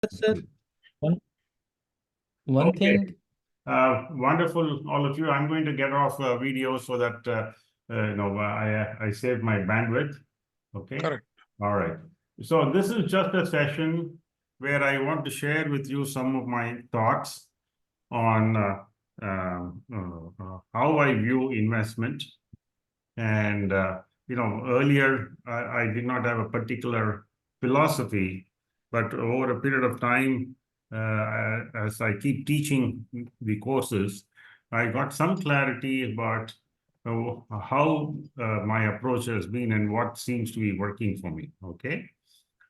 Sir, one one Okay, thing, wonderful, all of you. I'm going to get off video so that I save my bandwidth. Okay. Correct. All right. So this is just a session where I want to share with you some of my thoughts on how I view investment. And earlier I did not have a particular philosophy, but over a period of time, as I keep teaching the courses, I got some clarity about how my approach has been and what seems to be working for me. Okay.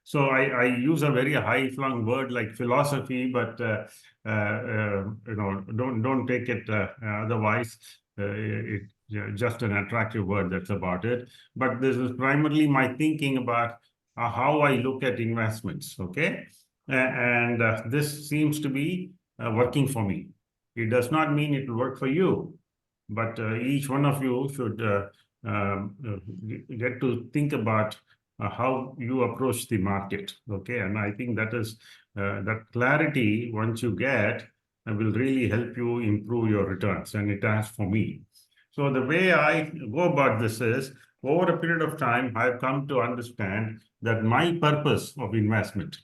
So I use a very high-flung word like philosophy, but don't take it otherwise. Just an attractive word. That's about it. But this is primarily my thinking about how I look at investments. Okay, and this seems to be working for me. It does not mean it will work for you, but each one of you should get to think about how you approach the market. Okay, and I think that clarity, once you get, will really help you improve your returns, and it has for me. So the way I go about this is, over a period of time, I've come to understand that my purpose of investment,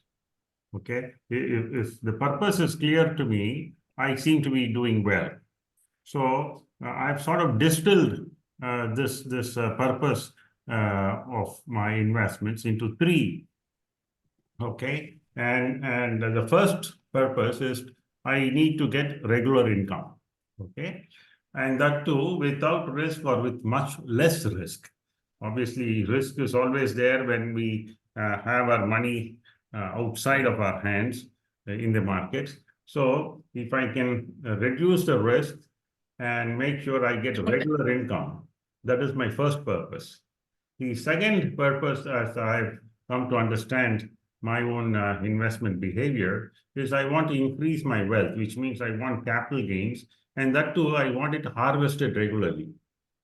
okay, if the purpose is clear to me, I seem to be doing well. So I've sort of distilled this purpose of my investments into three. Okay, and the first purpose is I need to get regular income. Okay, and that too without risk or with much less risk. Obviously, risk is always there when we have our money outside of our hands in the markets. So if I can reduce the risk and make sure I get regular income, that is my first purpose. The second purpose, as I've come to understand my own investment behavior, is I want to increase my wealth, which means I want capital gains, and that too, I want it harvested regularly.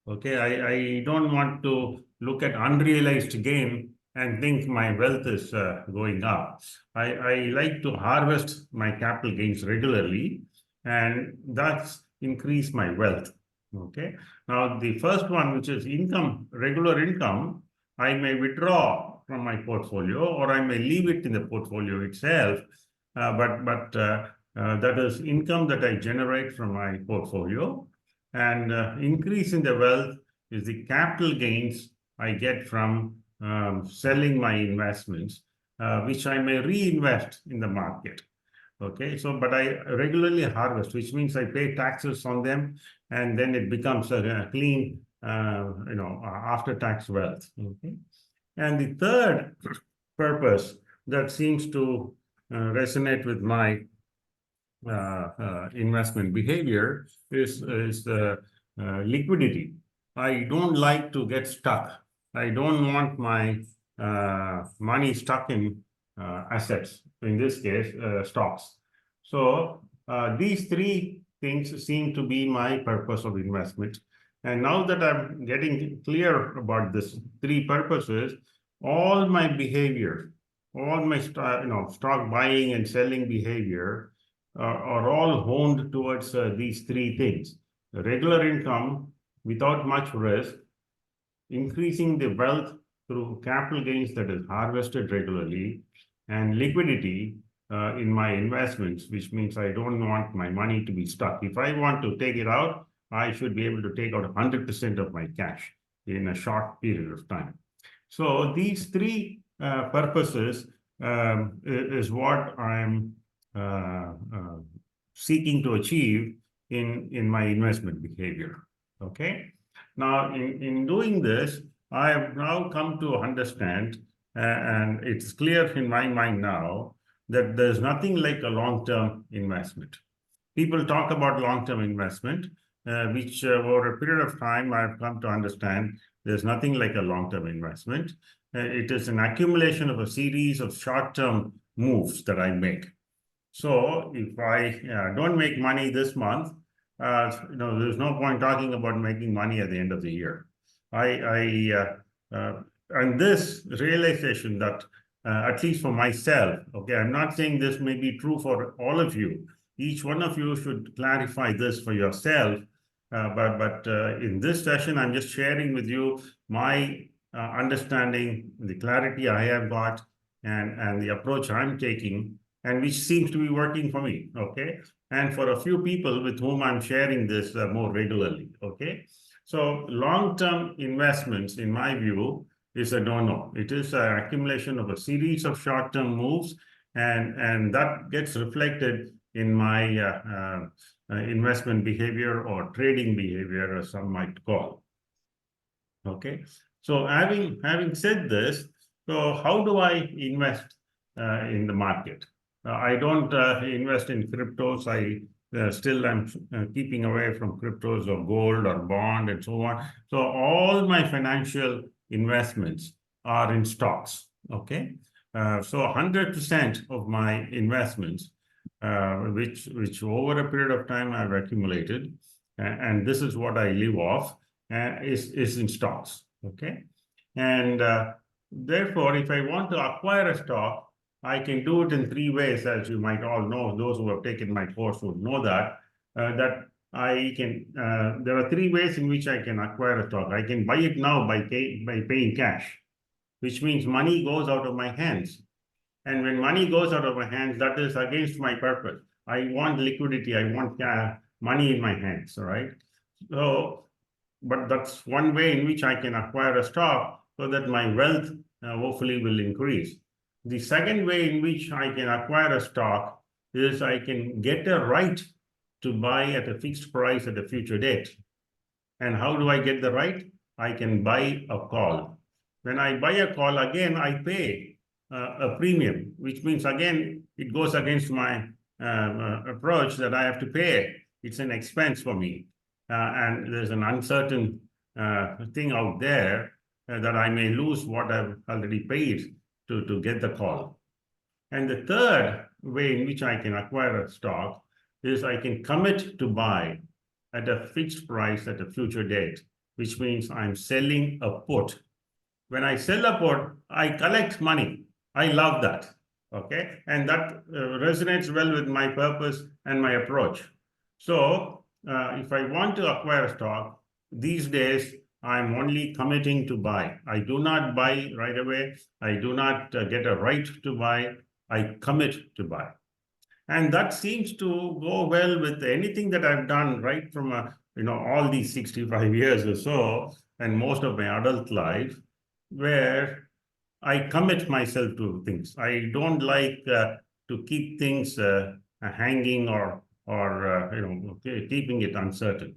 Okay, I don't want to look at unrealized gain and think my wealth is going up. I like to harvest my capital gains regularly, and that's increase my wealth. Okay. Now, the first one, which is income, regular income, I may withdraw from my portfolio or I may leave it in the portfolio itself. But that is income that I generate from my portfolio. And increase in the wealth is the capital gains I get from selling my investments, which I may reinvest in the market. Okay, so but I regularly harvest, which means I pay taxes on them, and then it becomes a clean, after-tax wealth. Okay, and the third purpose that seems to resonate with my investment behavior is the liquidity. I don't like to get stuck. I don't want my money stuck in assets, in this case, stocks. So these three things seem to be my purpose of investment. And now that I'm getting clear about these three purposes, all my behavior, all my stock buying and selling behavior are all honed towards these three things: regular income without much risk, increasing the wealth through capital gains that is harvested regularly, and liquidity in my investments, which means I don't want my money to be stuck. If I want to take it out, I should be able to take out 100% of my cash in a short period of time. So these three purposes is what I'm seeking to achieve in my investment behavior. Okay. Now, in doing this, I have now come to understand, and it's clear in my mind now, that there's nothing like a long-term investment. People talk about long-term investment, which over a period of time I've come to understand there's nothing like a long-term investment. It is an accumulation of a series of short-term moves that I make. So if I don't make money this month, there's no point talking about making money at the end of the year. And this realization that at least for myself. Okay, I'm not saying this may be true for all of you. Each one of you should clarify this for yourself. But in this session, I'm just sharing with you my understanding, the clarity I have got, and the approach I'm taking, and which seems to be working for me. Okay, and for a few people with whom I'm sharing this more regularly. Okay, so long-term investments, in my view, is a no-no. It is an accumulation of a series of short-term moves, and that gets reflected in my investment behavior or trading behavior, as some might call. Okay, so having said this, so how do I invest in the market? I don't invest in cryptos. I still am keeping away from cryptos or gold or bond and so on. So all my financial investments are in stocks. Okay, so 100% of my investments, which over a period of time I've accumulated, and this is what I live off, is in stocks. Okay, and therefore, if I want to acquire a stock, I can do it in three ways, as you might all know. Those who have taken my course would know that I can. There are three ways in which I can acquire a stock. I can buy it now by paying cash, which means money goes out of my hands. And when money goes out of my hands, that is against my purpose. I want liquidity. I want money in my hands. All right. So, but that's one way in which I can acquire a stock so that my wealth hopefully will increase. The second way in which I can acquire a stock is I can get a right to buy at a fixed price at a future date. And how do I get the right? I can buy a call. When I buy a call, again, I pay a premium, which means, again, it goes against my approach that I have to pay. It's an expense for me. And there's an uncertain thing out there that I may lose what I've already paid to get the call. And the third way in which I can acquire a stock is I can commit to buy at a fixed price at a future date, which means I'm selling a put. When I sell a put, I collect money. I love that. Okay. And that resonates well with my purpose and my approach. So if I want to acquire a stock, these days, I'm only committing to buy. I do not buy right away. I do not get a right to buy. I commit to buy. And that seems to go well with anything that I've done right from all these 65 years or so, and most of my adult life, where I commit myself to things. I don't like to keep things hanging or keeping it uncertain.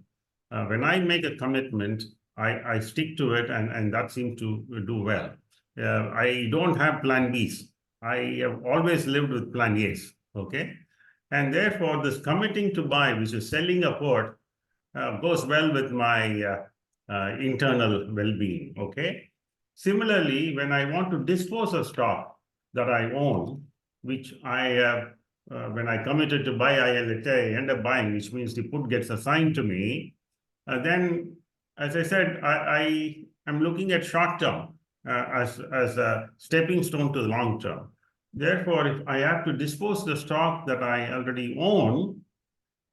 When I make a commitment, I stick to it, and that seems to do well. I don't have plan Bs. I have always lived with plan As. Okay, and therefore this committing to buy, which is selling a port, goes well with my internal well-being. Okay. Similarly, when I want to dispose of stock that I own, which when I committed to buy, I end up buying, which means the put gets assigned to me. Then, as I said, I am looking at short term as a stepping stone to the long term. Therefore, if I have to dispose the stock that I already own,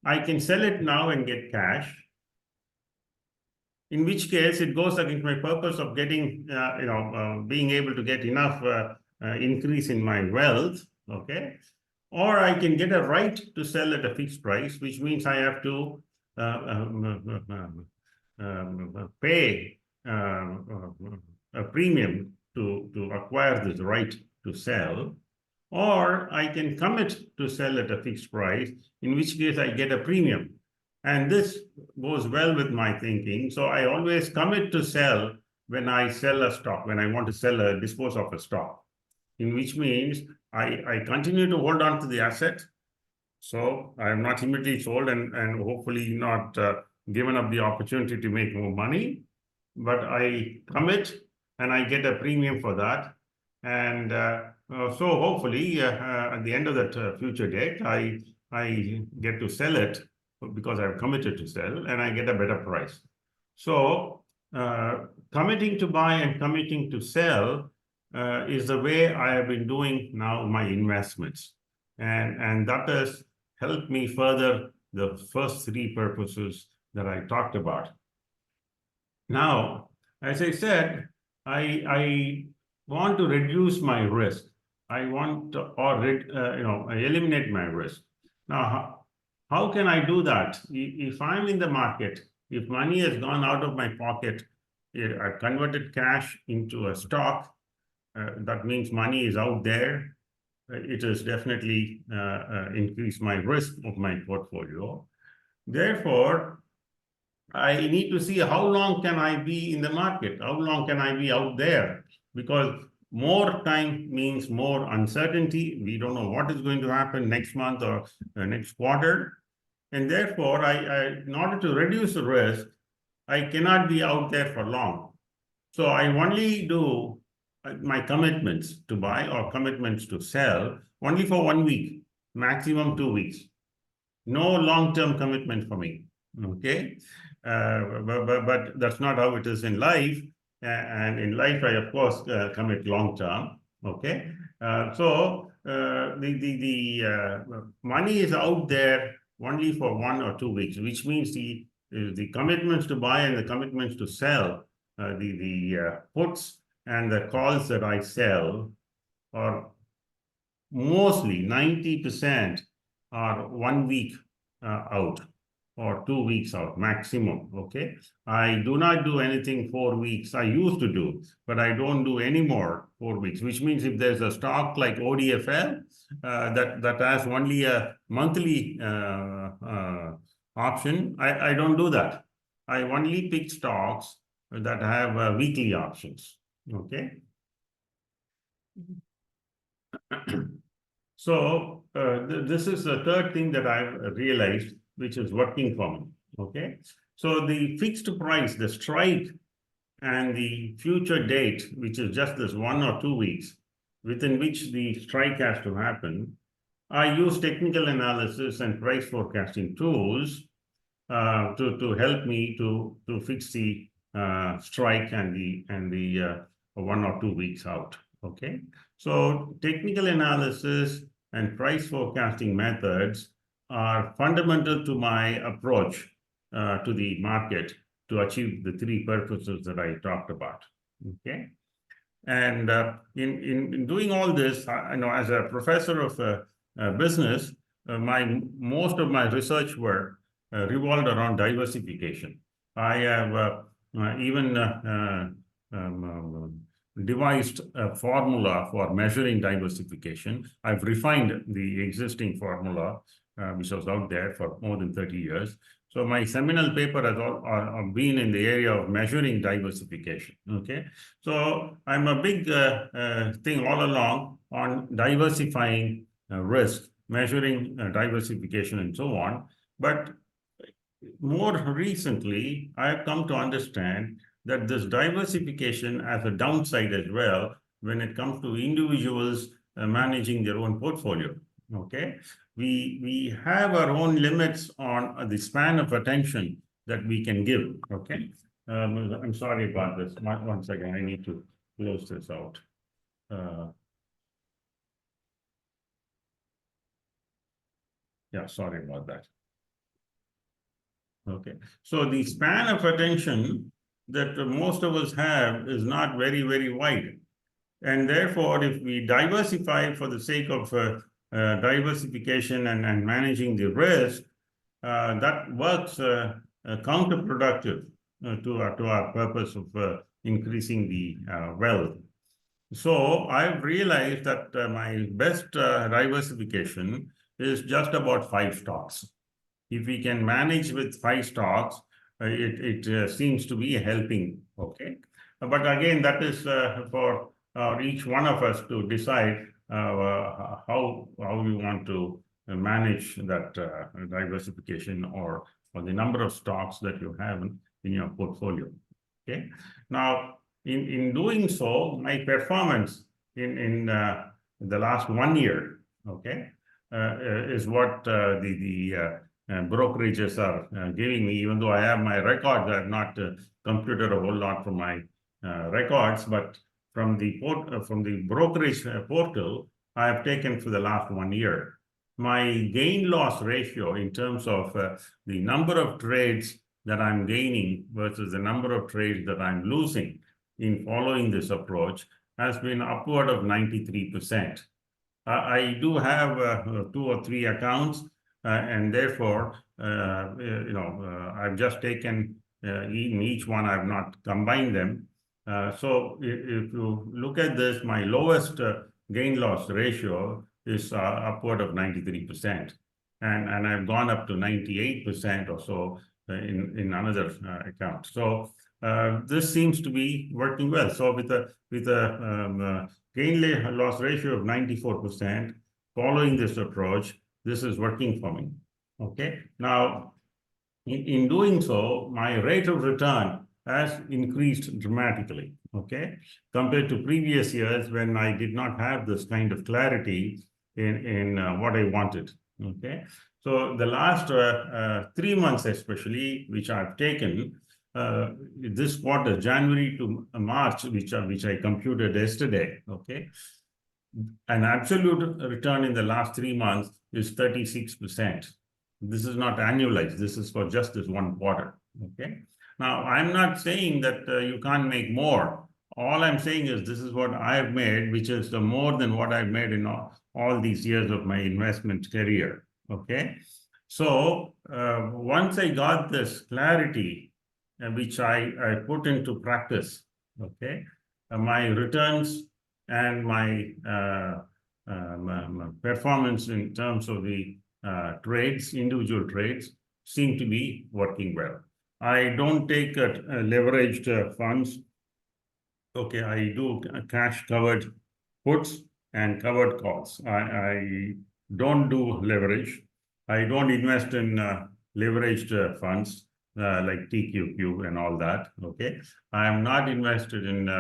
I can sell it now and get cash. In which case, it goes against my purpose of getting, being able to get enough increase in my wealth. Okay, or I can get a right to sell at a fixed price, which means I have to pay a premium to acquire this right to sell, or I can commit to sell at a fixed price, in which case I get a premium. And this goes well with my thinking. So I always commit to sell when I sell a stock, when I want to dispose of a stock, in which means I continue to hold on to the asset. So I am not immediately sold and hopefully not given up the opportunity to make more money, but I commit and I get a premium for that. And so hopefully at the end of that future date, I get to sell it because I've committed to sell, and I get a better price. So committing to buy and committing to sell is the way I have been doing now my investments. And that has helped me further the first three purposes that I talked about. Now, as I said, I want to reduce my risk. I want to, or eliminate my risk. Now, how can I do that? If I'm in the market, if money has gone out of my pocket, I've converted cash into a stock. That means money is out there. It has definitely increased my risk of my portfolio. Therefore, I need to see how long can I be in the market? How long can I be out there? Because more time means more uncertainty. We don't know what is going to happen next month or next quarter. And therefore, in order to reduce the risk, I cannot be out there for long. So I only do my commitments to buy or commitments to sell only for 1 week, maximum 2 weeks. No long-term commitment for me. Okay. But that's not how it is in life. And in life, I, of course, commit long-term. Okay. So the money is out there only for 1 or 2 weeks, which means the commitments to buy and the commitments to sell, the puts and the calls that I sell are mostly 90% are 1 week out or 2 weeks out maximum. Okay. I do not do anything 4 weeks. I used to do, but I don't do any more 4 weeks, which means if there's a stock like ODFL that has only a monthly option, I don't do that. I only pick stocks that have weekly options. Okay. So this is the third thing that I've realized, which is working for me. Okay. So the fixed price, the strike, and the future date, which is just this 1 or 2 weeks, within which the strike has to happen, I use technical analysis and price forecasting tools to help me to fix the strike and the 1 or 2 weeks out. Okay. So technical analysis and price forecasting methods are fundamental to my approach to the market to achieve the three purposes that I talked about. Okay. And in doing all this, as a professor of business, most of my research work revolved around diversification. I have even devised a formula for measuring diversification. I've refined the existing formula, which was out there for more than 30 years. So my seminal paper has all been in the area of measuring diversification. Okay, so I'm a big thing all along on diversifying risk, measuring diversification, and so on. But more recently, I've come to understand that this diversification has a downside as well when it comes to individuals managing their own portfolio. Okay, we have our own limits on the span of attention that we can give. Okay, I'm sorry about this. One second, I need to close this out. Yeah, sorry about that. Okay, so the span of attention that most of us have is not very, very wide. And therefore, if we diversify for the sake of diversification and managing the risk, that works counterproductive to our purpose of increasing the wealth. So I've realized that my best diversification is just about 5 stocks. If we can manage with 5 stocks, it seems to be helping. Okay, but again, that is for each one of us to decide how we want to manage that diversification or the number of stocks that you have in your portfolio. Okay, now in doing so, my performance in the last 1 year, okay, is what the brokerages are giving me, even though I have my records. I have not computed a whole lot from my records, but from the brokerage portal, I have taken for the last 1 year. My gain-loss ratio in terms of the number of trades that I'm gaining versus the number of trades that I'm losing in following this approach has been upward of 93%. I do have 2 or 3 accounts, and therefore, I've just taken in each one, I've not combined them. So if you look at this, my lowest gain-loss ratio is upward of 93%. And I've gone up to 98% or so in another account. So this seems to be working well. So with a gain-loss ratio of 94%, following this approach, this is working for me. Okay. Now, in doing so, my rate of return has increased dramatically. Okay, compared to previous years when I did not have this kind of clarity in what I wanted. Okay, so the last 3 months, especially, which I've taken this quarter, January to March, which I computed yesterday. Okay, an absolute return in the last 3 months is 36%. This is not annualized. This is for just this 1 quarter. Okay. Now, I'm not saying that you can't make more. All I'm saying is this is what I've made, which is more than what I've made in all these years of my investment career. Okay. So once I got this clarity, which I put into practice, okay, my returns and my performance in terms of the trades, individual trades, seem to be working well. I don't take leveraged funds. Okay, I do cash covered puts and covered calls. I don't do leverage. I don't invest in leveraged funds like TQQ and all that. Okay, I am not invested in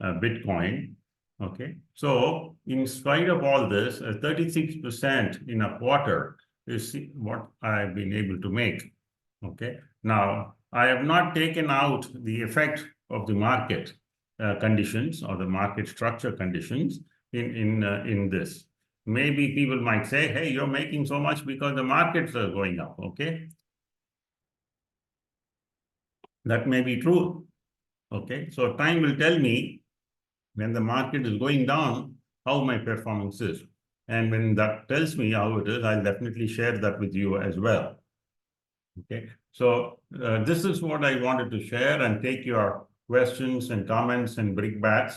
Bitcoin. Okay, so in spite of all this, 36% in a quarter is what I've been able to make. Okay, now I have not taken out the effect of the market conditions or the market structure conditions in this. Maybe people might say, hey, you're making so much because the markets are going up. Okay, that may be true. Okay, so time will tell me when the market is going down, how my performance is. And when that tells me how it is, I'll definitely share that with you as well. Okay, so this is what I wanted to share and take your questions and comments and brickbats.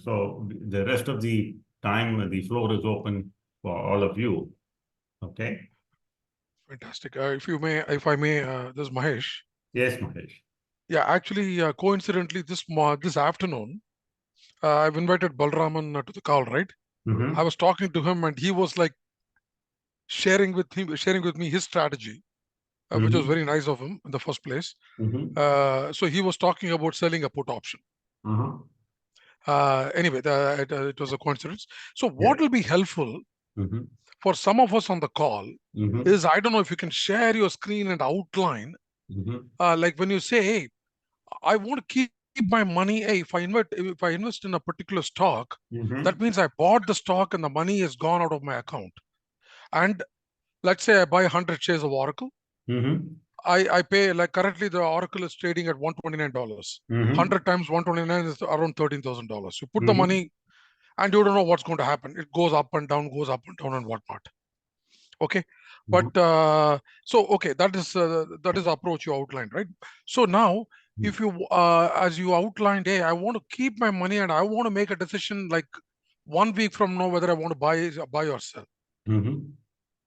So the rest of the time, the floor is open for all of you. Okay. Fantastic. If I may, this is Mahesh. Yes, Mahesh. Yeah, actually, coincidentally, this afternoon, I've invited Balraman to the call, right? Mm-hmm. I was talking to him, and he was like sharing with me his strategy, which was very nice of him in the first place. Mm-hmm. So he was talking about selling a put option. Mm-hmm. Anyway, it was a coincidence. So what will be helpful Mm-hmm. for some of us on the call Mm-hmm. is, I don't know if you can share your screen and outline, like when you say, hey, I want to keep my money. Hey, if I invest in a particular stock, Mm-hmm. that means I bought the stock and the money is gone out of my account. And let's say I buy 100 shares of Oracle. Mm-hmm. I pay, like currently the Oracle is trading at $129. Mm-hmm. 100 times 129 is around $13,000. You put the Mm-hmm. money and you don't know what's going to happen. It goes up and down and whatnot. Okay. But so, okay, that is the approach you outlined, right? So now, if you, as you outlined, hey, I want to keep my money and I want to make a decision like 1 week from now, whether I want to buy or sell, Mm-hmm.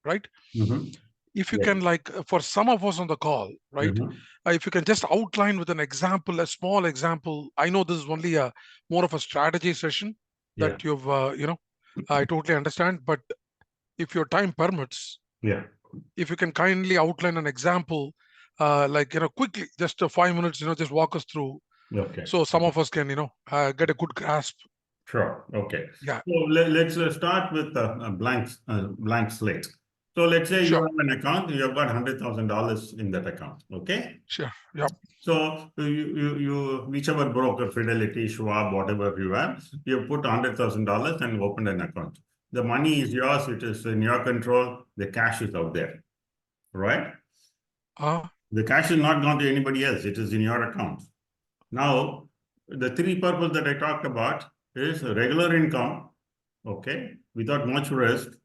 right? Mm-hmm. If you Yeah. can, like, for some of us on the call, right? If you can just outline with an example, a small example. I know this is only a more of a strategy session that you've, I totally understand. But if your time permits, if you can kindly outline an example, like, quickly, just 5 minutes, just walk us through. Okay. So some of us can, get a good grasp. Sure. Okay. Yeah. So let's start with a blank slate. So let's say you Sure. have an account, you have got $100,000 in that account. Okay. Sure. Yep. So you whichever broker, Fidelity, Schwab, whatever you have, you put $100,000 and open an account. The money is yours. It is in your control. The cash is out there, right? The cash is not gone to anybody else. It is in your account. Now, the three purposes that I talked about is regular income, okay, without much risk,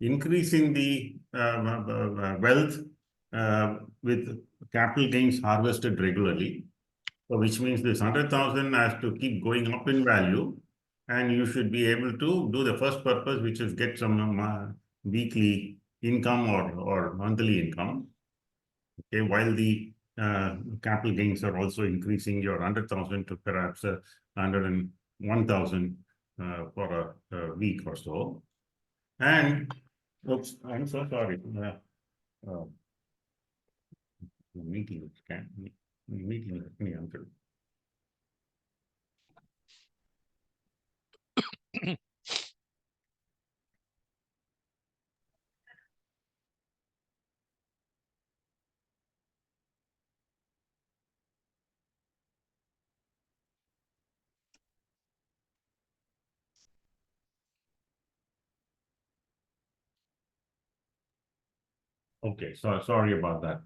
increasing the wealth with capital gains harvested regularly. So which means this 100,000 has to keep going up in value, and you should be able to do the first purpose, which is get some weekly income or monthly income. Okay, while the capital gains are also increasing your 100,000 to perhaps 101,000 for a week or so. And oops, I'm so sorry. Meeting with me until. Okay, so sorry about that.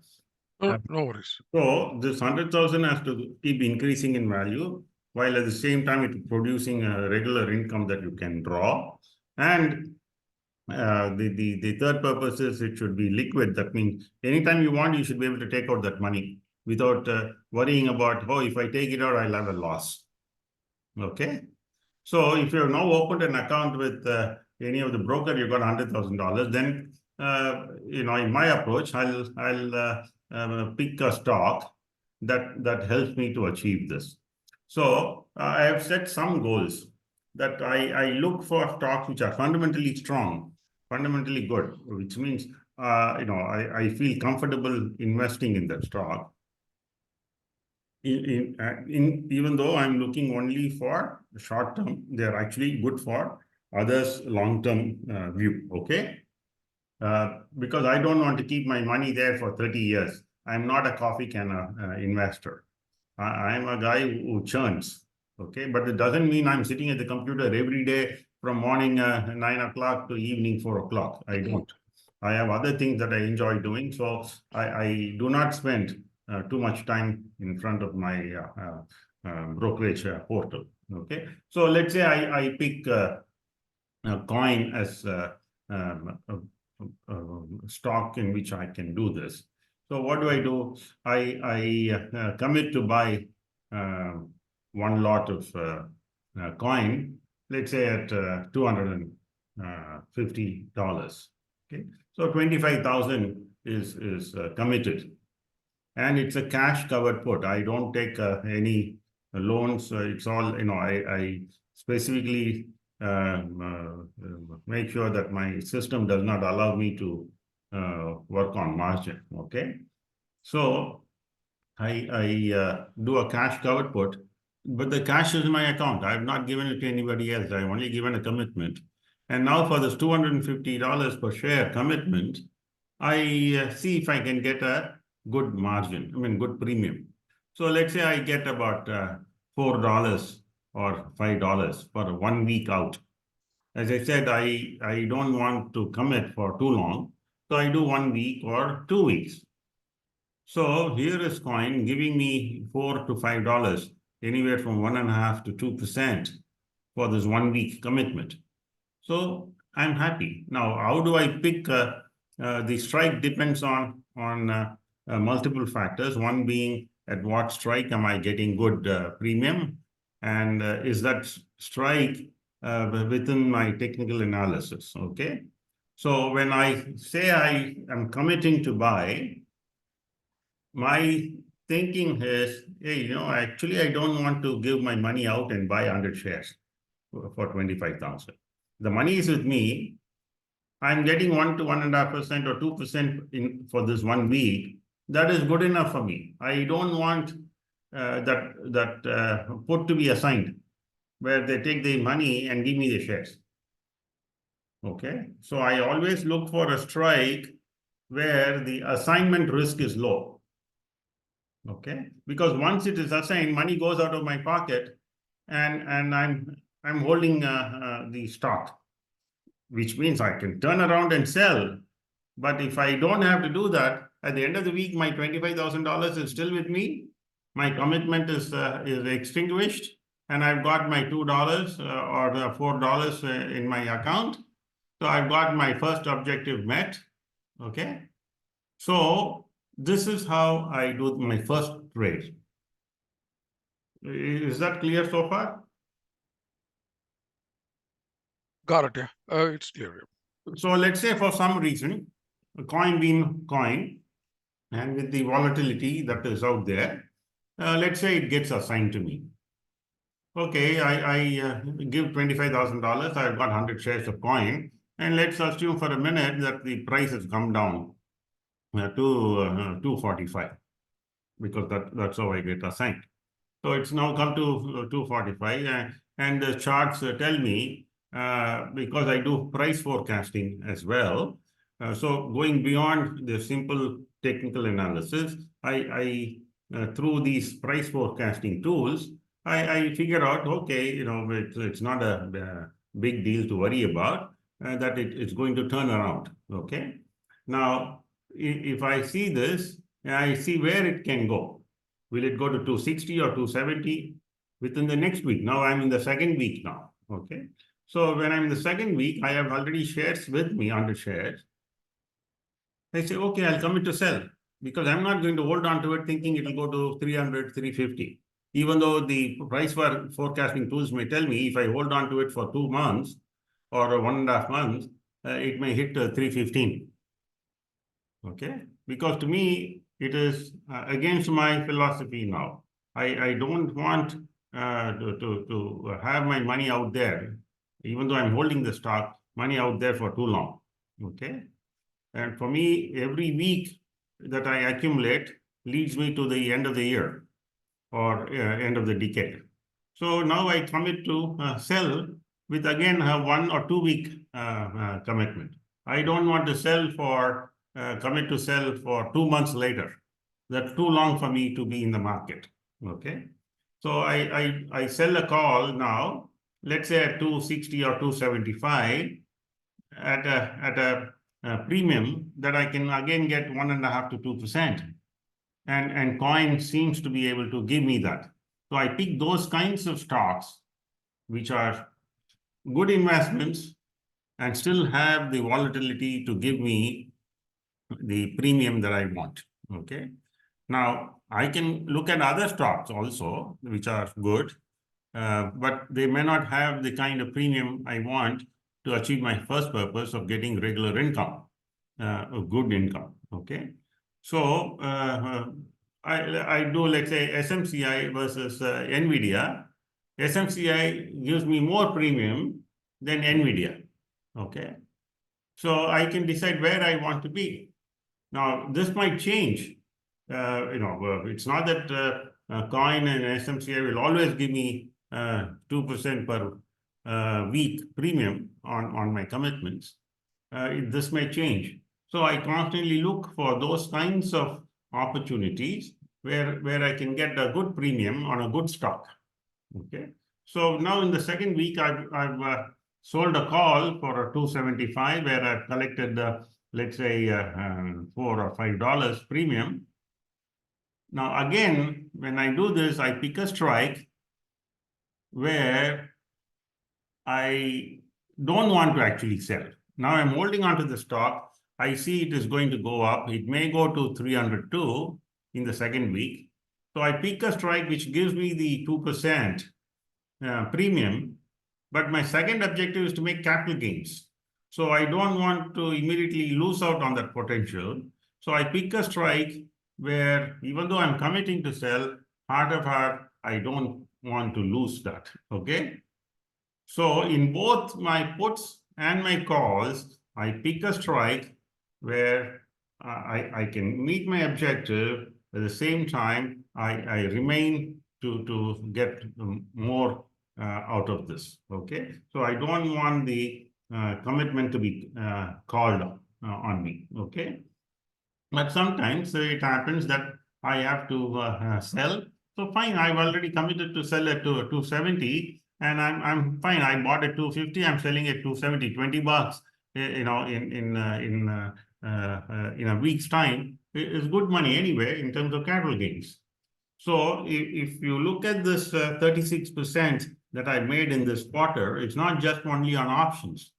No worries. So this 100,000 has to keep increasing in value, while at the same time it's producing a regular income that you can draw. And the third purpose is it should be liquid. That means anytime you want, you should be able to take out that money without worrying about, oh, if I take it out, I'll have a loss. Okay. So if you have now opened an account with any of the broker, you got $100,000, then in my approach, I'll pick a stock that helps me to achieve this. So I have set some goals that I look for stocks which are fundamentally strong, fundamentally good, which means I feel comfortable investing in that stock. Even though I'm looking only for short term, they're actually good for others' long term view. Okay. Because I don't want to keep my money there for 30 years. I'm not a coffee can investor. I'm a guy who churns. Okay. But it doesn't mean I'm sitting at the computer every day from morning 9 o'clock to evening 4 o'clock. I don't. I have other things that I enjoy doing. So I do not spend too much time in front of my brokerage portal. Okay. So let's say I pick a coin as a stock in which I can do this. So what do? I commit to buy one lot of coin, let's say at $250. Okay, so 25,000 is committed, and it's a cash covered put. I don't take any loans. It's all I specifically make sure that my system does not allow me to work on margin. Okay, so I do a cash covered put, but the cash is in my account. I have not given it to anybody else. I have only given a commitment. And now for this $250 per share commitment, I see if I can get a good margin, good premium. So let's say I get about $4 or $5 for 1 week out. As I said, I don't want to commit for too long. So I do 1 week or 2 weeks. So here is coin giving me $4 to $5, anywhere from 1.5% to 2% for this 1 week commitment. So I'm happy. Now, how do I pick the strike? Depends on multiple factors. One being at what strike am I getting good premium, and is that strike within my technical analysis? Okay. So when I say I am committing to buy, my thinking is, hey, actually I don't want to give my money out and buy 100 shares for 25,000. The money is with me. I'm getting 1 to 1.5% or 2% for this 1 week. That is good enough for me. I don't want that put to be assigned, where they take the money and give me the shares. Okay, so I always look for a strike where the assignment risk is low. Okay, because once it is assigned, money goes out of my pocket, and I'm holding the stock, which means I can turn around and sell. But if I don't have to do that, at the end of the week, my $25,000 is still with me. My commitment is extinguished, and I've got my $2 or $4 in my account. So I've got my first objective met. Okay. So this is how I do my first trade. Is that clear so far? Got it. Yeah, it's clear. So let's say for some reason, a coin being coin, and with the volatility that is out there, let's say it gets assigned to me. Okay, I give $25,000. I've got 100 shares of coin, and let's assume for a minute that the price has come down to 245, because that's how I get assigned. So it's now come to 245, and the charts tell me, because I do price forecasting as well. So going beyond the simple technical analysis, I through these price forecasting tools, I figure out, okay, it's not a big deal to worry about, that it's going to turn around. Okay. Now, if I see this, I see where it can go. Will it go to 260 or 270 within the next week? Now I'm in the second week now. Okay. So when I'm in the second week, I have already shares with me, 100 shares. I say, okay, I'll commit to sell, because I'm not going to hold on to it thinking it will go to 300, 350. Even though the price forecasting tools may tell me if I hold on to it for 2 months or 1.5 months, it may hit 315. Okay. Because to me, it is against my philosophy now. I don't want to have my money out there, even though I'm holding the stock, money out there for too long. Okay. And for me, every week that I accumulate leads me to the end of the year or end of the decade. So now I commit to sell with again a 1 or 2 week commitment. I don't want to sell for commit to sell for 2 months later. That's too long for me to be in the market. Okay. So I sell a call now, let's say at 260 or 275 at a premium that I can again get 1.5 to 2%. And coin seems to be able to give me that. So I pick those kinds of stocks which are good investments and still have the volatility to give me the premium that I want. Okay. Now I can look at other stocks also, which are good, but they may not have the kind of premium I want to achieve my first purpose of getting regular income, a good income. Okay. So I do, let's say, SMCI versus NVIDIA. SMCI gives me more premium than NVIDIA. Okay. So I can decide where I want to be. Now, this might change. It's not that coin and SMCI will always give me 2% per week premium on my commitments. This may change. So I constantly look for those kinds of opportunities where I can get a good premium on a good stock. Okay. So now in the second week, I've sold a call for a 275 where I've collected let's say $4 or $5 premium. Now again, when I do this, I pick a strike where I don't want to actually sell. Now I'm holding onto the stock. I see it is going to go up. It may go to 302 in the second week. So I pick a strike which gives me the 2% premium, but my second objective is to make capital gains. So I don't want to immediately lose out on that potential. So I pick a strike where, even though I'm committing to sell, heart of heart, I don't want to lose that. Okay. So in both my puts and my calls, I pick a strike where I can meet my objective. At the same time, I remain to get more out of this. Okay. So I don't want the commitment to be called on me. Okay. But sometimes it happens that I have to sell. So fine, I've already committed to sell at 270, and I'm fine. I bought at 250. I'm selling at 270, $20. You know, in a week's time, is good money anyway in terms of capital gains. So if you look at this 36% that I made in this quarter, it's not just only on options.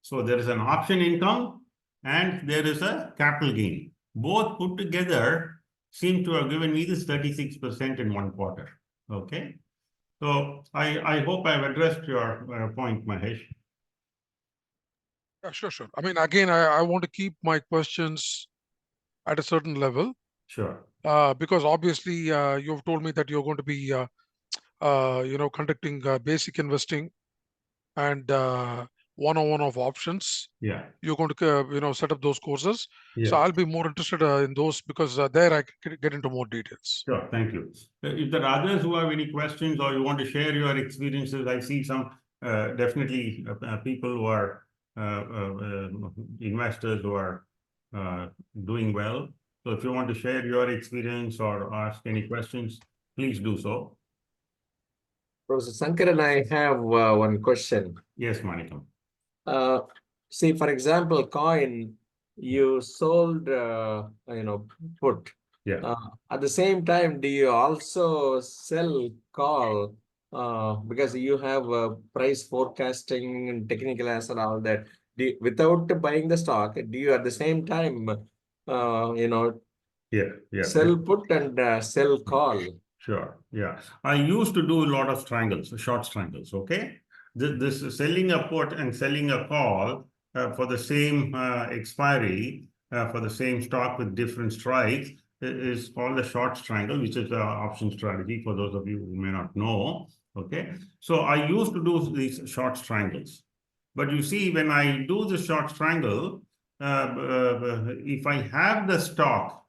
So there is an option income and there is a capital gain. Both put together seem to have given me this 36% in one quarter. Okay. So I hope I've addressed your point, Mahesh. Yeah, sure. I mean, again, I want to keep my questions at a certain level. Sure. Because obviously you've told me that you're going to be, conducting basic investing and one-on-one of options. Yeah. You're going to, set up those courses. Yeah. So I'll be more interested in those because there I can get into more details. Sure. Thank you. If there are others who have any questions or you want to share your experiences, I see some definitely people who are investors who are doing well. So if you want to share your experience or ask any questions, please do so. Professor Sankaran, I have one question. Yes, Manikam. See, for example, coin, you sold, put. Yeah. At the same time, do you also sell call? Because you have price forecasting and technical asset, all that. Without buying the stock, do you at the same time, Yeah. sell put and sell call? Sure. Yeah. I used to do a lot of strangles, short strangles. Okay. This selling a put and selling a call for the same expiry for the same stock with different strikes is called a short strangle, which is an option strategy for those of you who may not know. Okay. So I used to do these short strangles. But you see, when I do the short strangle, if I have the stock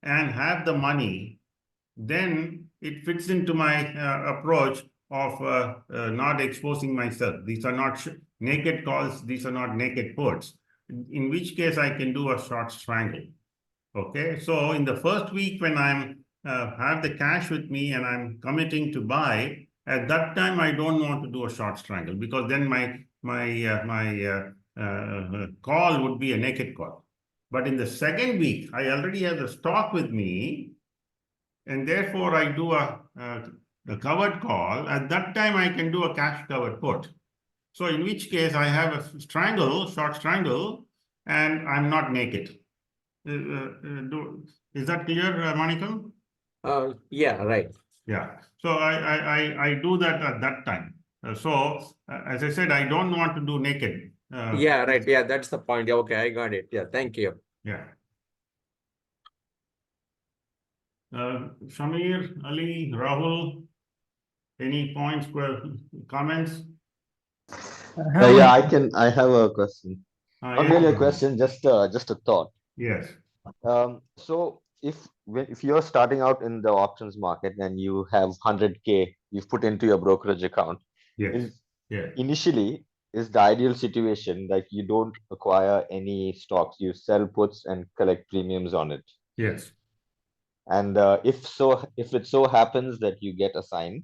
and have the money, then it fits into my approach of not exposing myself. These are not naked calls. These are not naked puts, in which case I can do a short strangle. Okay. So in the first week when I'm have the cash with me and I'm committing to buy, at that time, I don't want to do a short strangle because then my call would be a naked call. But in the second week, I already have the stock with me, and therefore I do a covered call. At that time, I can do a cash covered put. So in which case I have a strangle, short strangle, and I'm not naked. Is that clear, Manikam? Yeah, right. Yeah. So I do that at that time. As I said, I don't want to do naked. Yeah, right. Yeah, that's the point. Yeah, okay, I got it. Yeah, thank you. Yeah. Shamir, Ali, Rahul, any points, comments? Yeah, I have a question. Not really a question, just a thought. Yes. So if you're starting out in the options market and you have 100K you've put into your brokerage account, Yes. initially is the ideal situation that you don't acquire any stocks, you sell puts and collect premiums on it. Yes. And if it so happens that you get assigned,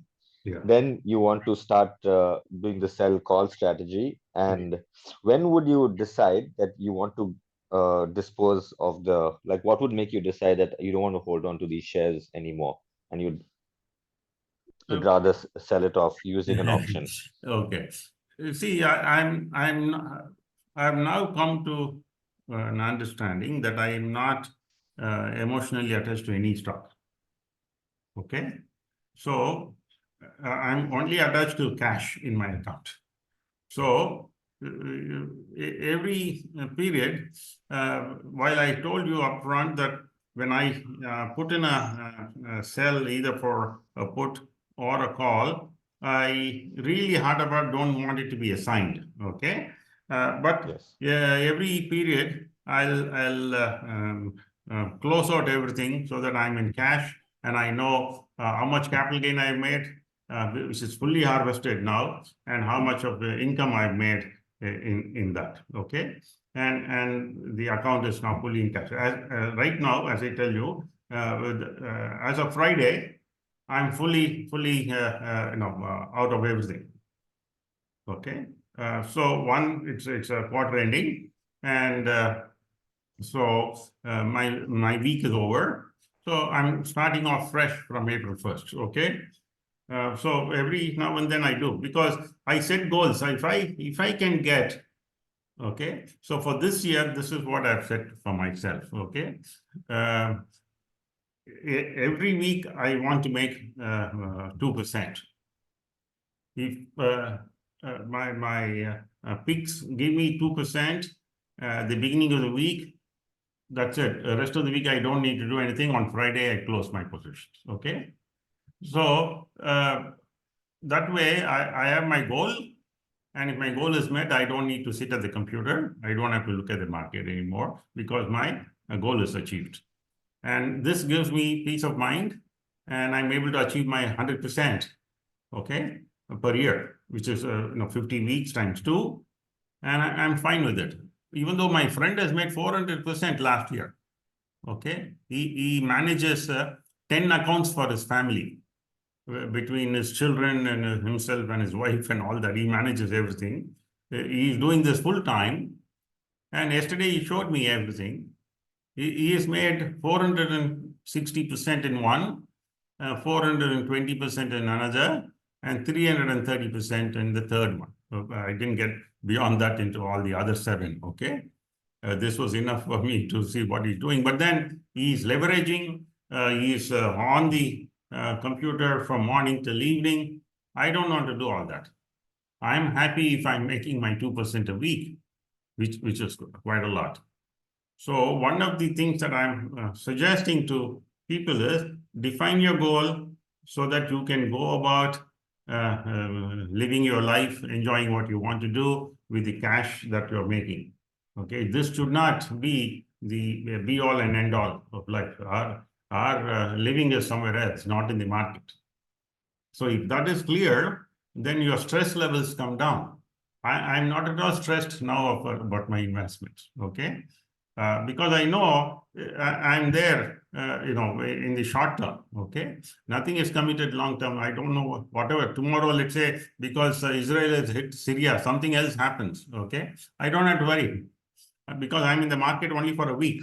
then you want to start doing the sell call strategy. And when would you decide that you want to dispose of what would make you decide that you don't want to hold on to these shares anymore and you'd rather sell it off using an option? Okay. See, I've now come to an understanding that I am not emotionally attached to any stock. Okay. So I'm only attached to cash in my account. So every period, while I told you upfront that when I put in a sell either for a put or a call, I really hard about don't want it to be assigned. Okay. But every period I'll close out everything so that I'm in cash and I know how much capital gain I've made, which is fully harvested now, and how much of the income I've made in that. Okay, and the account is now fully in cash. Right now, as I tell you, as of Friday, I'm fully out of everything. Okay, so it's a quarter ending, and so my week is over. So I'm starting off fresh from April 1st. Okay. So every now and then I do, because I set goals. If I can get, okay. So for this year, this is what I've set for myself. Okay. Every week I want to make 2%. If my picks give me 2% the beginning of the week, that's it. The rest of the week I don't need to do anything. On Friday I close my positions. Okay. So that way I have my goal, and if my goal is met, I don't need to sit at the computer. I don't have to look at the market anymore, because my goal is achieved. And this gives me peace of mind, and I'm able to achieve my 100%, okay, per year, which is 50 weeks times 2, and I'm fine with it. Even though my friend has made 400% last year, okay, he manages 10 accounts for his family, between his children and himself and his wife and all that. He manages everything. He's doing this full time, and yesterday he showed me everything. He has made 460% in one, 420% in another, and 330% in the third one. I didn't get beyond that into all the other 7. Okay, this was enough for me to see what he's doing. But then he's leveraging. He's on the computer from morning till evening. I don't want to do all that. I'm happy if I'm making my 2% a week, which is quite a lot. So one of the things that I'm suggesting to people is define your goal so that you can go about living your life, enjoying what you want to do with the cash that you're making. Okay, this should not be the be all and end all of life. Our living is somewhere else, not in the market. So if that is clear, then your stress levels come down. I'm not at all stressed now about my investments. Okay. Because I know I'm there, in the short term. Okay, nothing is committed long term. I don't know whatever tomorrow. Let's say because Israel has hit Syria, something else happens. Okay, I don't have to worry, because I'm in the market only for a week,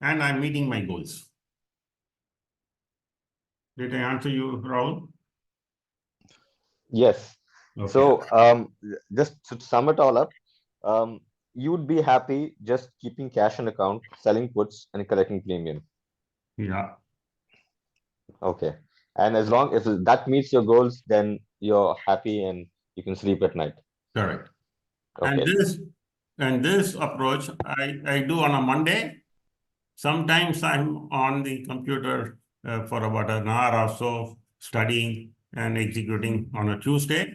and I'm meeting my goals. Did I answer you, Rahul? Yes. Okay. So just to sum it all up, you would be happy just keeping cash on account, selling puts, and collecting premium. Yeah. Okay. And as long as that meets your goals, then you're happy and you can sleep at night. Correct. Okay. And this approach I do on a Monday. Sometimes I'm on the computer for about an hour or so, studying and executing on a Tuesday.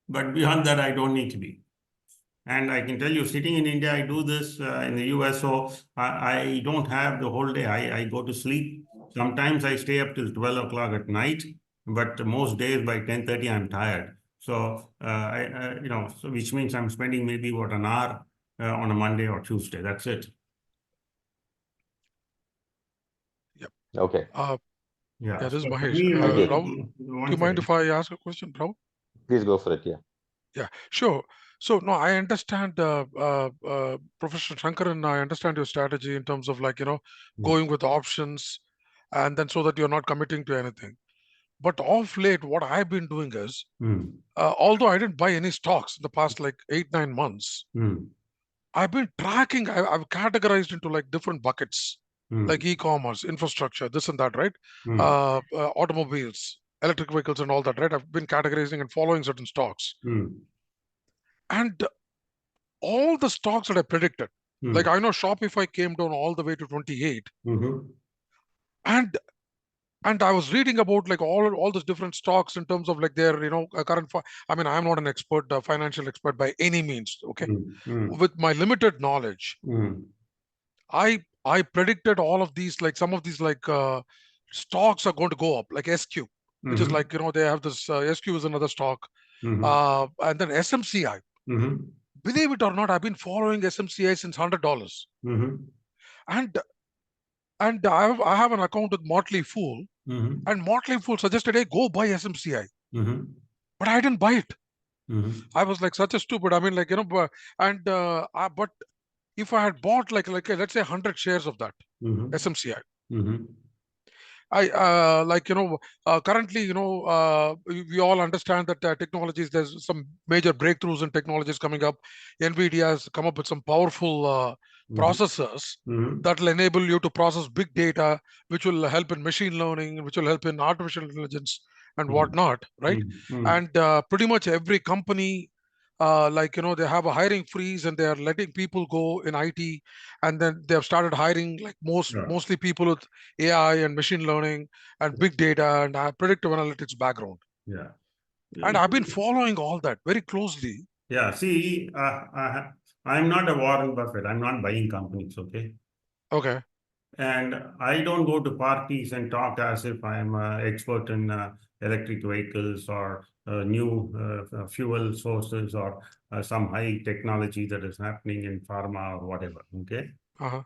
But beyond that, I don't need to be. And I can tell you, sitting in India, I do this in the US, so I don't have the whole day. I go to sleep. Sometimes I stay up till 12 o'clock at night, but most days by 10:30, I'm tired. So, so which means I'm spending maybe about an hour on a Monday or Tuesday. That's it. Okay. Yeah, this is so Mahesh. Rahul, do you mind if I ask a question, Rahul? Please go for it. Yeah. Yeah, sure. So no, I understand, Professor Shankaran, I understand your strategy in terms of going with options, and then so that you're not committing to anything. But of late, what I've been doing is, although I didn't buy any stocks in the past 8-9 months, I've been tracking. I've categorized into different buckets, like e-commerce, infrastructure, this and that, right? Automobiles, electric vehicles, and all that, right? I've been categorizing and following certain stocks. And all the stocks that I predicted, like I know Shopify came down all the way to 28, and I was reading about all those different stocks in terms of their current. I mean, I'm not an expert, financial expert by any means. Okay, with my limited knowledge, I predicted all of these. Some of these stocks are going to go up, like SQ, which is they have this SQ is another stock, and then SMCI. believe it or not, I've been following SMCI since $100. Mm-hmm. And I have an account with Motley Fool, Mm-hmm. and Motley Fool suggested, hey, go buy SMCI. Mm-hmm. But I didn't buy it. Mm-hmm. I was like such a stupid. I mean, like, but if I had bought like let's say 100 shares of that Mm-hmm. SMCI, Mm-hmm. currently, we all understand that technologies, there's some major breakthroughs in technologies coming up. NVIDIA has come up with some powerful processors Mm-hmm. that will enable you to process big data, which will help in machine learning, which will help in artificial intelligence and whatnot, right? Mm-hmm. And pretty much every company, they have a hiring freeze and they are letting people go in IT, and then they have started hiring like mostly people with AI and machine learning and big data and predictive analytics background. Yeah. And I've been following all that very closely. Yeah. See, I'm not a Warren Buffett. I'm not buying companies. Okay. Okay. And I don't go to parties and talk as if I'm an expert in electric vehicles or new fuel sources or some high technology that is happening in pharma or whatever. Okay. Uh-huh.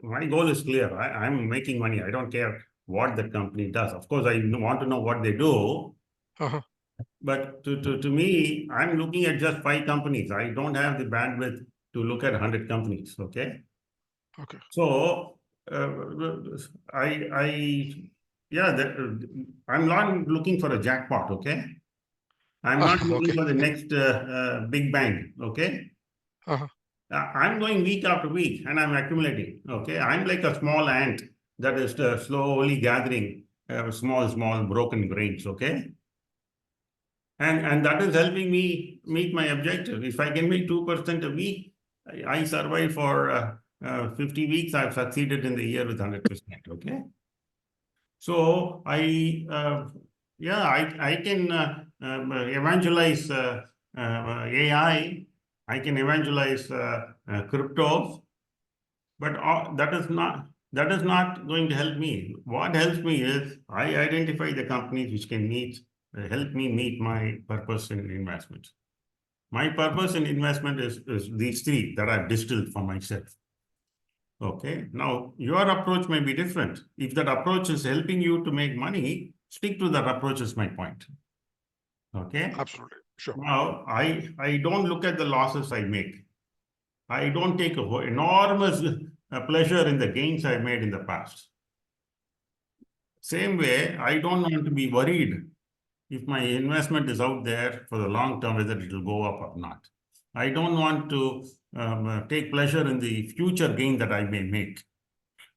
My goal is clear. I'm making money. I don't care what the company does. Of course, I want to know what they do. Uh-huh. But to me, I'm looking at just 5 companies. I don't have the bandwidth to look at 100 companies. Okay. Okay. So I'm not looking for a jackpot. Okay. I'm not looking Okay. for the next big bang. Okay. Uh-huh. I'm going week after week and I'm accumulating. Okay. I'm like a small ant that is slowly gathering small broken grains. Okay. And that is helping me meet my objective. If I can make 2% a week, I survive for 50 weeks. I've succeeded in the year with 100%. Okay. So I can evangelize AI. I can evangelize cryptos, but that is not going to help me. What helps me is I identify the companies which can help me meet my purpose in investment. My purpose in investment is these 3 that I've distilled for myself. Okay. Now, your approach may be different. If that approach is helping you to make money, stick to that approach is my point. Okay. Absolutely. Sure. Now, I don't look at the losses I make. I don't take enormous pleasure in the gains I've made in the past. Same way, I don't want to be worried if my investment is out there for the long term, whether it will go up or not. I don't want to take pleasure in the future gain that I may make.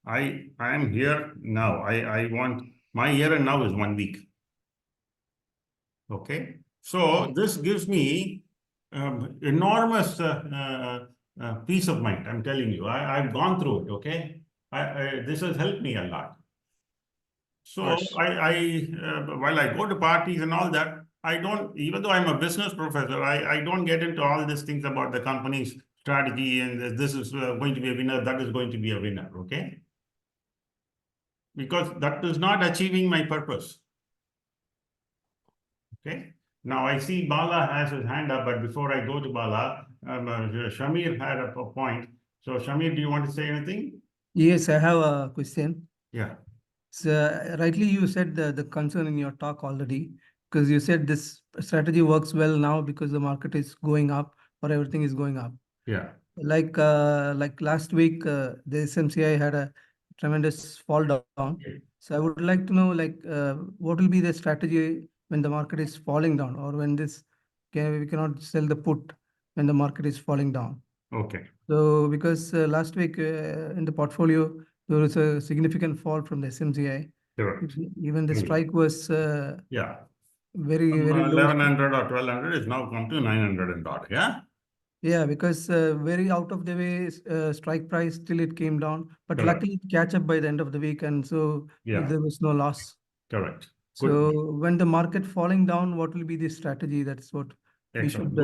I am here now. I want my here and now is 1 week. Okay. So this gives me enormous peace of mind. I'm telling you, I've gone through it. Okay. This has helped me a lot. So Nice. while I go to parties and all that, I don't, even though I'm a business professor, I don't get into all these things about the company's strategy and this is going to be a winner, that is going to be a winner. Okay. Because that is not achieving my purpose. Okay. Now I see Bala has his hand up, but before I go to Bala, Shamir had a point. So Shamir, do you want to say anything? Yes, I have a question. Yeah. So rightly you said the concern in your talk already, because you said this strategy works well now because the market is going up or everything is going up. Yeah. Like last week, the SMCI had a tremendous fall down. Okay. So I would like to know what will be the strategy when the market is falling down, or when we cannot sell the put when the market is falling down. Okay. So because last week in the portfolio, there was a significant fall from the SMCI. Correct. Even the strike was Yeah. very From low. 1100 or 1200 is now come to 900 and odd. Yeah. Yeah, because very out of the way strike price till it came down, but Correct. luckily it catch up by the end of the week, and so Yeah. there was no loss. Correct. So when the market falling down, what will be the strategy? That's what we should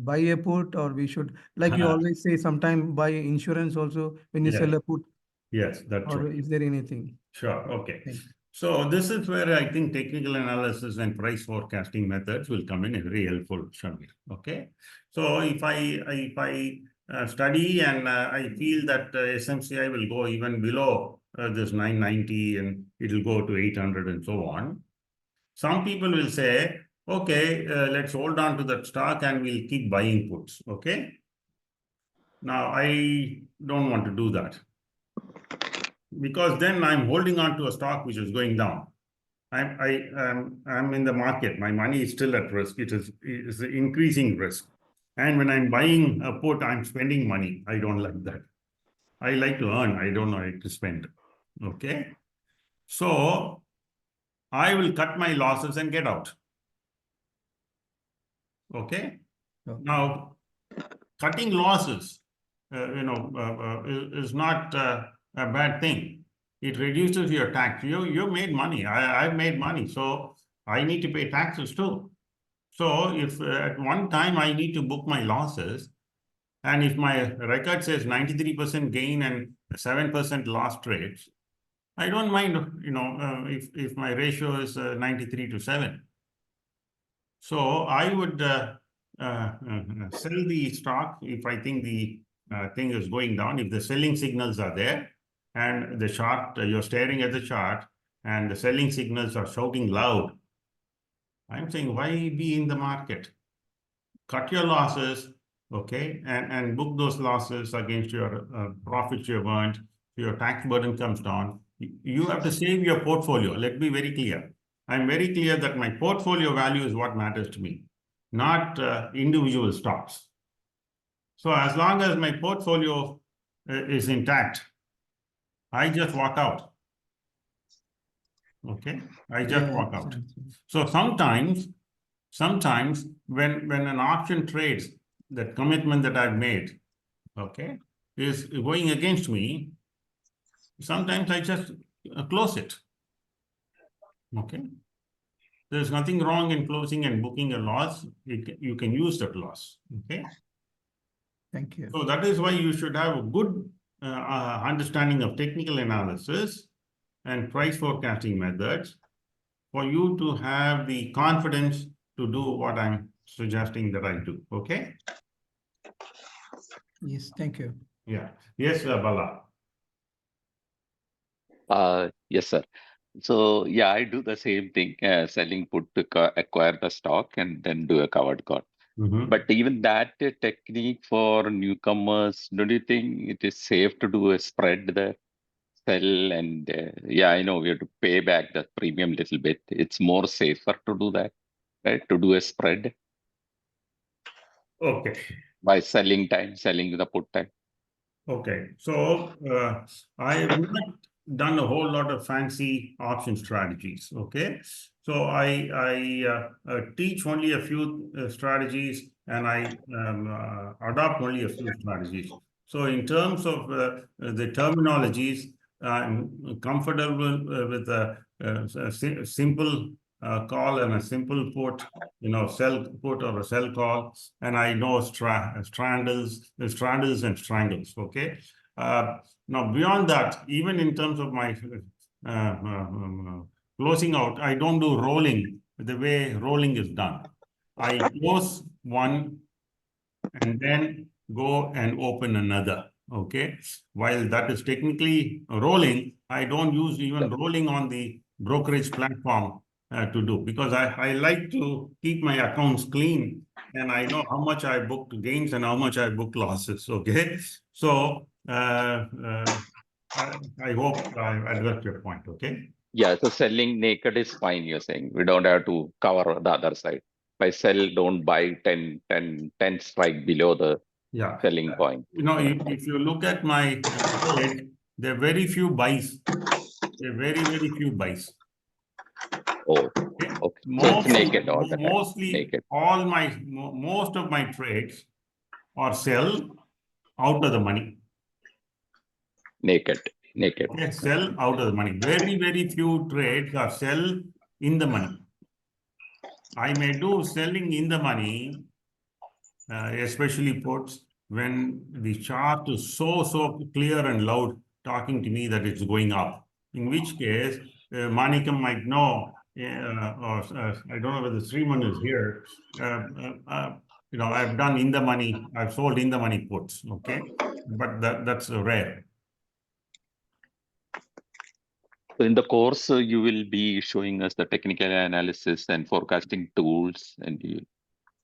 buy a put, or we should, like you always say, sometime buy insurance also when you sell a put. Yes, that's or right. is there anything? Sure. Okay. Thanks. So this is where I think technical analysis and price forecasting methods will come in very helpful, Shamir. Okay. So if I study and I feel that SMCI will go even below this 990 and it will go to 800 and so on. Some people will say, okay, let's hold on to that stock and we'll keep buying puts. Okay. Now I don't want to do that, because then I'm holding on to a stock which is going down. I'm in the market. My money is still at risk. It is increasing risk. And when I'm buying a put, I'm spending money. I don't like that. I like to earn. I don't like to spend. Okay. So I will cut my losses and get out. Okay. Okay. Now, cutting losses, is not a bad thing. It reduces your tax. You made money. I've made money. So I need to pay taxes too. So if at one time I need to book my losses, and if my record says 93% gain and 7% loss trades, I don't mind, if my ratio is 93 to 7. So I would sell the stock if I think the thing is going down. If the selling signals are there and the chart, you're staring at the chart and the selling signals are shouting loud, I'm saying, why be in the market? Cut your losses, okay, and book those losses against your profits you've earned. So your tax burden comes down. You have to save your portfolio. Let's be very clear. I'm very clear that my portfolio value is what matters to me, not individual stocks. So as long as my portfolio is intact, I just walk out. Okay, I just walk out. So sometimes when an option trades, that commitment that I've made, okay, is going against me, sometimes I just close it. Okay. There's nothing wrong in closing and booking a loss. You can use that loss. Okay. Thank you. So that is why you should have a good understanding of technical analysis and price forecasting methods for you to have the confidence to do what I'm suggesting that I do. Okay. Yes, thank you. Yeah. Yes, Bala. Yes, sir. So yeah, I do the same thing, selling put to acquire the stock and then do a covered call. But even that technique for newcomers, don't you think it is safe to do a spread there? Sell and yeah, I know we have to pay back the premium little bit. It's more safer to do that, right? To do a spread Okay. by selling the put time. Okay. So I have not done a whole lot of fancy option strategies. Okay. So I teach only a few strategies and I adopt only a few strategies. So in terms of the terminologies, I'm comfortable with a simple call and a simple put, sell put or a sell call, and I know straddles and strangles. Okay. Now beyond that, even in terms of my closing out, I don't do rolling the way rolling is done. I close one and then go and open another. Okay. While that is technically rolling, I don't use even rolling on the brokerage platform to do, because I like to keep my accounts clean and I know how much I booked gains and how much I booked losses. Okay. So I hope I addressed your point. Okay. Yeah, so selling naked is fine, you're saying. We don't have to cover the other side. By sell, don't buy 10 strike below the selling point. If you look at my trade, there are very few buys. There are very, very few buys. Oh, okay. Okay. So it's naked all the time. Mostly naked. Most of my trades are sell out of the money. Naked. Okay, sell out of the money. Very, very few trades are sell in the money. I may do selling in the money, especially puts, when the chart is so clear and loud talking to me that it's going up. In which case, Manikam might know, or I don't know whether Sriman is here. I've done in the money, I've sold in the money puts, okay? But that's rare. So in the course, you will be showing us the technical analysis and forecasting tools, and you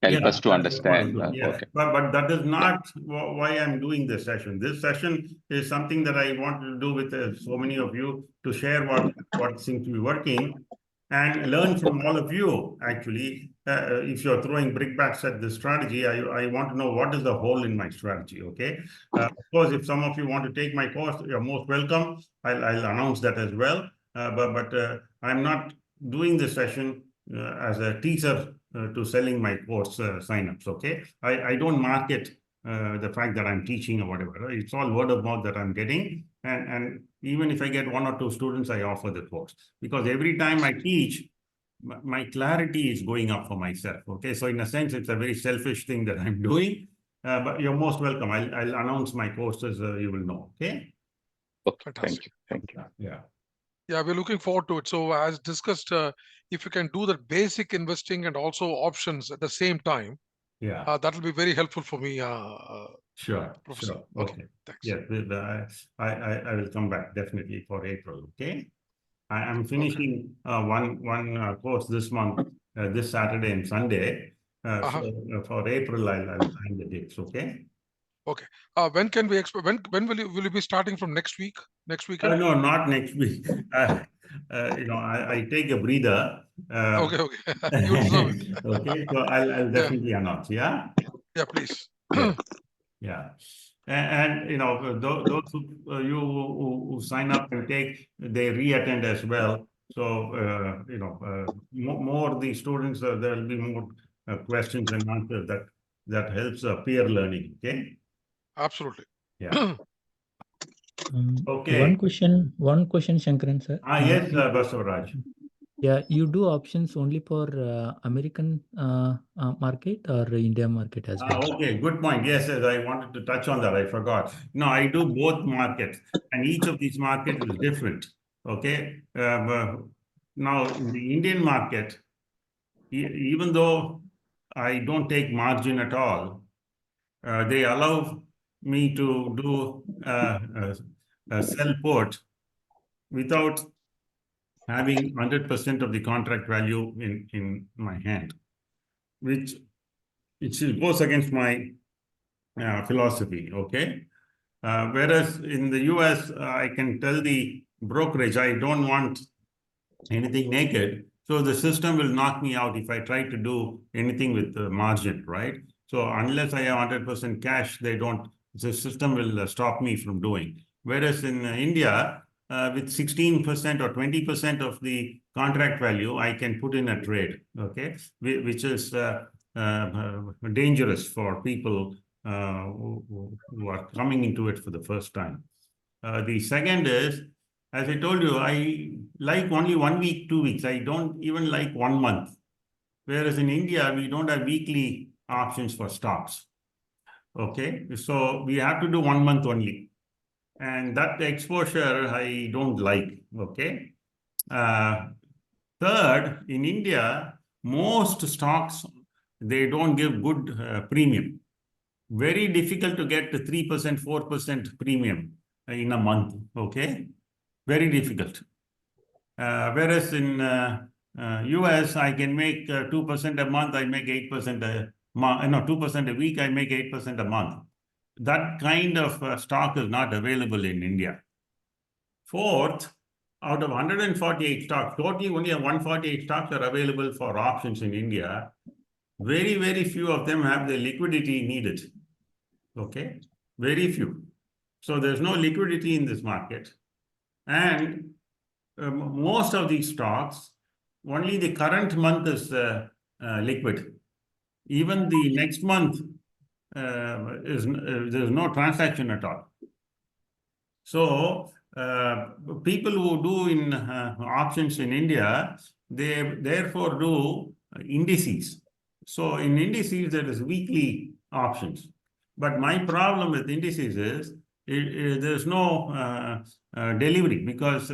help us to understand. Okay. But that is not why I'm doing this session. This session is something that I want to do with so many of you to share what seems to be working and learn from all of you. Actually, if you're throwing brickbats at this strategy, I want to know what is the hole in my strategy. Okay. Of course, if some of you want to take my course, you're most welcome. I'll announce that as well. But I'm not doing this session as a teaser to selling my course signups. Okay, I don't market the fact that I'm teaching or whatever. It's all word of mouth that I'm getting, and even if I get 1 or 2 students, I offer the course, because every time I teach, my clarity is going up for myself. Okay, so in a sense, it's a very selfish thing that I'm doing. But you're most welcome. I'll announce my courses. You will know. Okay. Okay. Fantastic. Thank you. Yeah. Yeah, we're looking forward to it. So as discussed, if you can do the basic investing and also options at the same time, yeah, that will be very helpful for me. Sure. Professor. Sure. Okay. Thanks. Yes, I will come back definitely for April. Okay. I'm finishing one course this month, this Saturday and Sunday. So for April, I'll sign the dates. Okay. Okay. When can we expect? When will you be starting from next week? Next weekend? No, not next week. I take a breather. Okay. You deserve it. Okay. So I'll definitely announce. Yeah. Yeah, please. Yeah. And those who sign up and take, they re-attend as well. So more the students, there will be more questions and answers that helps peer learning. Okay. Absolutely. Yeah. Okay. One question, Shankaran sir. Yes, Basavaraj. Yeah, you do options only for American market or India market as well? Okay, good point. Yes, I wanted to touch on that. I forgot. No, I do both markets, and each of these markets is different. Okay. Now, in the Indian market, even though I don't take margin at all, they allow me to do a sell put without having 100% of the contract value in my hand, which goes against my philosophy. Okay. Whereas in the US, I can tell the brokerage, I don't want anything naked. So the system will knock me out if I try to do anything with the margin, right? So unless I have 100% cash, the system will stop me from doing. Whereas in India, with 16% or 20% of the contract value, I can put in a trade, okay, which is dangerous for people who are coming into it for the first time. The second is, as I told you, I like only 1 week, 2 weeks. I don't even like 1 month. Whereas in India, we don't have weekly options for stocks. Okay, so we have to do 1 month only. And that exposure I don't like. Okay. Third, in India, most stocks, they don't give good premium. Very difficult to get 3%, 4% premium in a month. Okay. Very difficult. Whereas in US, I can make 2% a month, I make 8% a month. No, 2% a week, I make 8% a month. That kind of stock is not available in India. Fourth, out of 148 stocks, totally only 148 stocks are available for options in India. Very, very few of them have the liquidity needed. Okay, very few. So there's no liquidity in this market. And most of these stocks, only the current month is liquid. Even the next month, there's no transaction at all. So people who do in options in India, they therefore do indices. So in indices, there is weekly options. But my problem with indices is there's no delivery, because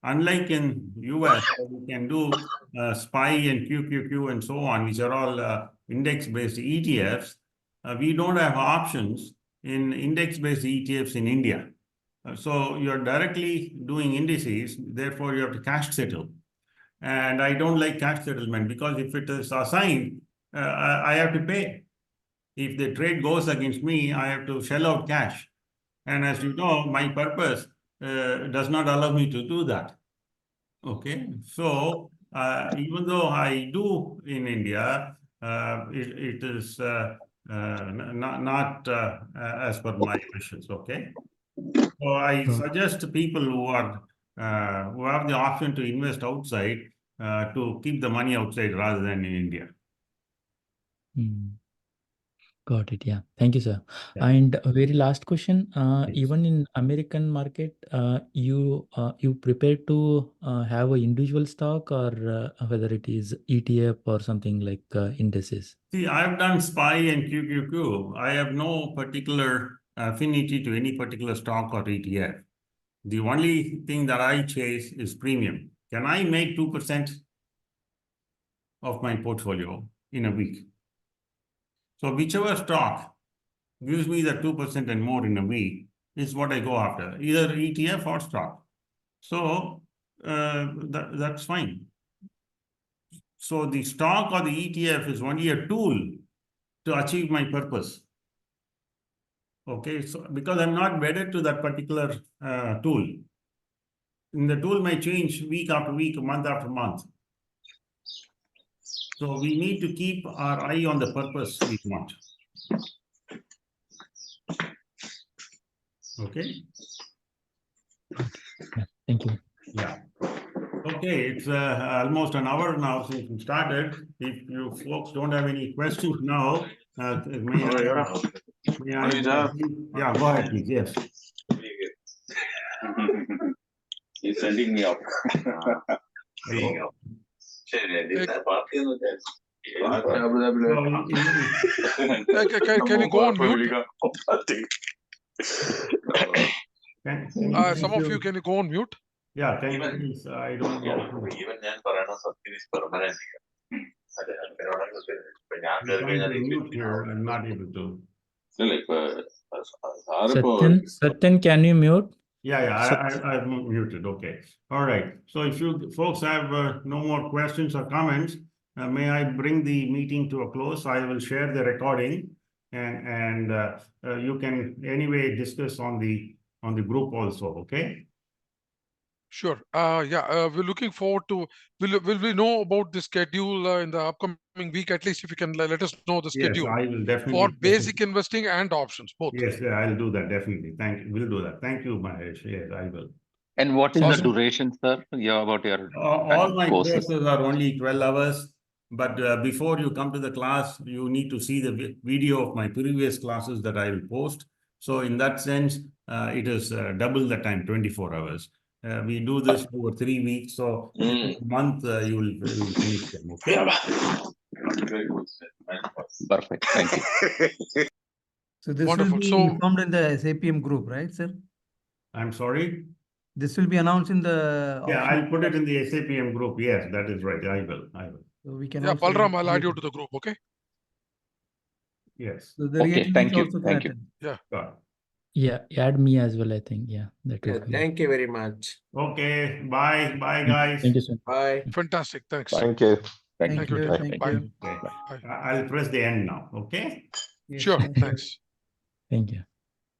Unlike in US, where we can do SPY and QQQ and so on, which are all index-based ETFs, we don't have options in index-based ETFs in India. So you're directly doing indices, therefore you have to cash settle. And I don't like cash settlement because if it is assigned, I have to pay. If the trade goes against me, I have to shell out cash. And as you know, my purpose does not allow me to do that. Okay, so even though I do in India, it is not as per my wishes. Okay, so I suggest people who have the option to invest outside to keep the money outside rather than in India. Got it. Yeah. Thank you, sir. Yeah. And a very last question. Yes. Even in American market, you prepare to have an individual stock or whether it is ETF or something like indices? See, I've done SPY and QQQ. I have no particular affinity to any particular stock or ETF. The only thing that I chase is premium. Can I make 2% of my portfolio in a week? So whichever stock gives me the 2% and more in a week is what I go after, either ETF or stock. So that's fine. So the stock or the ETF is only a tool to achieve my purpose. Okay, so because I'm not wedded to that particular tool. And the tool may change week after week, month after month. So we need to keep our eye on the purpose we want. Okay. Yeah, thank you. Yeah. Okay, it's almost an hour now since we started. If you folks don't have any questions now, may I yeah, go ahead, please. Yes. He's sending me up. Can you go on mute? Some of you, can you go on mute? Yeah, can you please? I don't know. Even then, something is permanent. I'm not able to. Satyan, can you mute? Yeah, I've muted. Okay. All right. So if you folks have no more questions or comments, may I bring the meeting to a close? I will share the recording, and you can anyway discuss on the group also. Okay. Sure. We're looking forward to. Will we know about the schedule in the upcoming week? At least if you can let us know the schedule. Yes, I will definitely. For basic investing and options, both. Yes, I'll do that definitely. Thank you. We'll do that. Thank you, Mahesh. Yes, I will. And what is the duration, sir? Yeah, about your all my courses are only 12 hours. But before you come to the class, you need to see the video of my previous classes that I will post. So in that sense, it is double the time, 24 hours. We do this over 3 weeks. So in a month, you will finish them. Okay. Very good. Perfect. Thank you. So this Wonderful. will be informed in the SAPM group, right, sir? I'm sorry? This will be announced in the... Yeah, I'll put it in the SAPM group. Yes, that is right. I will. So we can Balram, I'll add you to the group, okay? Yes. So the Okay, thank you. also Thank you. Yeah. Yeah, add me as well, I think. Yeah, that would be. Thank you very much. Okay, bye. Bye, guys. Thank you, sir. Bye. Fantastic. Thanks. Thank you. Thank you. Thank you. Okay. I'll press the end now. Okay. Yes, Sure. thank you. Thanks. Thank you.